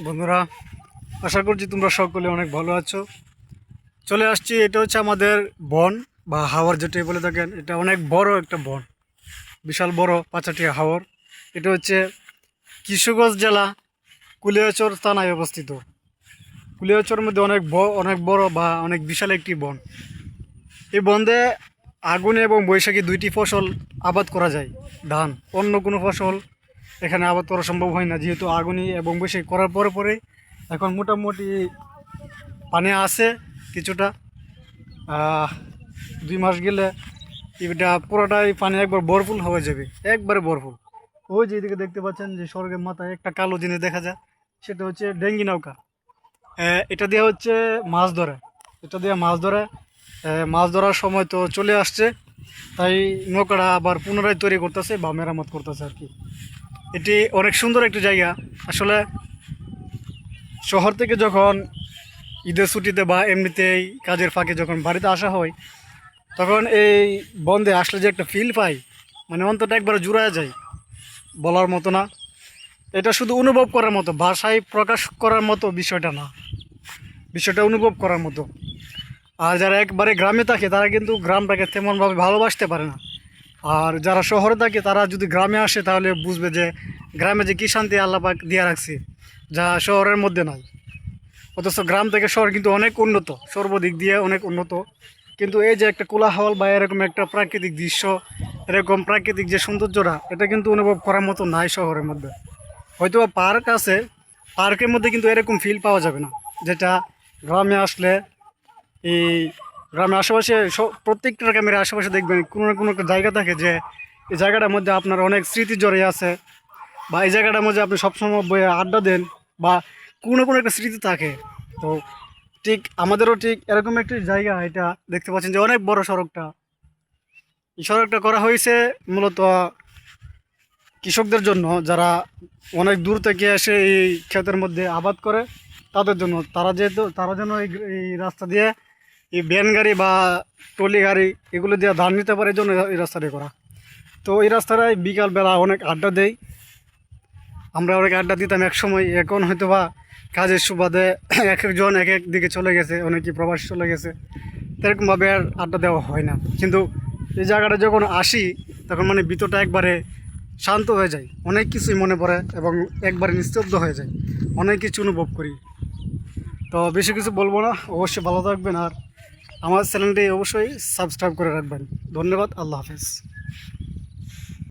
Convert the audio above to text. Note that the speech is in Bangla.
বন্ধুরা, আশা করছি তোমরা সকলে অনেক ভালো আছো। চলে আসছি, এটা হচ্ছে আমাদের বন বা হাওর যেটা বলে থাকেন। এটা অনেক বড় একটা বন, বিশাল বড় পাঁচাটিয়া হাওর। এটা হচ্ছে কিশোরগঞ্জ জেলা কুলিয়াচর থানায় অবস্থিত। কুলিয়াচরের মধ্যে অনেক বড় বা অনেক বিশাল একটি বন। এই বনে আগুনে এবং বৈশাখী দুইটি ফসল আবাদ করা যায়। ধান, অন্য কোনো ফসল এখানে আবাদ করা সম্ভব হয় না, যেহেতু আগুনি এবং বৈশাখী করার পরে পরে এখন মোটামুটি পানি আছে কিছুটা। 2 মাস গেলে এটা পুরোটাই পানি একবার ভরপুর হয়ে যাবে, একবারে ভরপুর। ওই যে এদিকে দেখতে পাচ্ছেন যে স্বর্গের মাথায় একটা কালো জিনিস দেখা যায়, সেটা হচ্ছে ডেঙ্গি নৌকা। এটা দিয়ে হচ্ছে মাছ ধরে, এটা দিয়ে মাছ ধরে। মাছ ধরার সময় তো চলে আসছে, তাই নৌকাটা আবার পুনরায় তৈরি করতেছে বা মেরামত করতেছে আর কি। এটি অনেক সুন্দর একটি জায়গা। আসলে শহর থেকে যখন ঈদের ছুটিতে বা এমনিতেই কাজের ফাঁকে যখন বাড়িতে আসা হয়, তখন এই বন্ধে আসলে যে একটা ফিল পাই, মানে অন্তত একবারে জুড়ায় যায়, বলার মতো না। এটা শুধু অনুভব করার মতো, ভাষায় প্রকাশ করার মতো বিষয়টা না, বিষয়টা অনুভব করার মতো। আর যারা একবারে গ্রামে থাকে তারা কিন্তু গ্রামটাকে তেমনভাবে ভালোবাসতে পারে না। আর যারা শহরে থাকে তারা যদি গ্রামে আসে তাহলে বুঝবে যে গ্রামে যে কী শান্তি আল্লাহ পাক দিয়ে রাখছে, যা শহরের মধ্যে নাই। অথচ গ্রাম থেকে শহর কিন্তু অনেক উন্নত, সর্বদিক দিয়ে অনেক উন্নত। কিন্তু এই যে একটা কোলাহল বা এরকম একটা প্রাকৃতিক দৃশ্য, এরকম প্রাকৃতিক যে সৌন্দর্যটা, এটা কিন্তু অনুভব করার মতো নাই শহরের মধ্যে। হয়তো পার্ক আছে, পার্কের মধ্যে কিন্তু এরকম ফিল পাওয়া যাবে না, যেটা গ্রামে আসলে এই গ্রামের আশেপাশে প্রত্যেকটা গ্রামের আশেপাশে দেখবেন কোনো না কোনো একটা জায়গা থাকে, যে এই জায়গাটার মধ্যে আপনার অনেক স্মৃতি জড়িয়ে আছে, বা এই জায়গাটার মধ্যে আপনি সবসময় বয়ে আড্ডা দেন, বা কোনো কোনো একটা স্মৃতি থাকে। তো ঠিক আমাদেরও ঠিক এরকম একটি জায়গা। এটা দেখতে পাচ্ছেন যে অনেক বড় সড়কটা, এই সড়কটা করা হয়েছে মূলত কৃষকদের জন্য, যারা অনেক দূর থেকে এসে এই ক্ষেতের মধ্যে আবাদ করে তাদের জন্য। তারা যেন এই রাস্তা দিয়ে এই ভ্যান গাড়ি বা ট্রলি গাড়ি এগুলো দিয়ে ধান নিতে পারে, এই জন্য এই রাস্তাটি করা। তো এই রাস্তাটায় বিকালবেলা অনেক আড্ডা দেই, আমরা অনেক আড্ডা দিতাম এক সময়। এখন হয়তো বা কাজের সুবাদে এক একজন এক এক দিকে চলে গেছে, অনেকে প্রবাসী চলে গেছে, এরকমভাবে আর আড্ডা দেওয়া হয় না। কিন্তু এই জায়গাটা যখন আসি তখন মানে ভিতরটা একবারে শান্ত হয়ে যায়, অনেক কিছুই মনে পড়ে এবং একবারে নিস্তব্ধ হয়ে যায়, অনেক কিছু অনুভব করি। তো বেশি কিছু বলবো না, অবশ্যই ভালো থাকবেন আর আমার চ্যানেলটি অবশ্যই সাবস্ক্রাইব করে রাখবেন। ধন্যবাদ, আল্লাহ হাফেজ।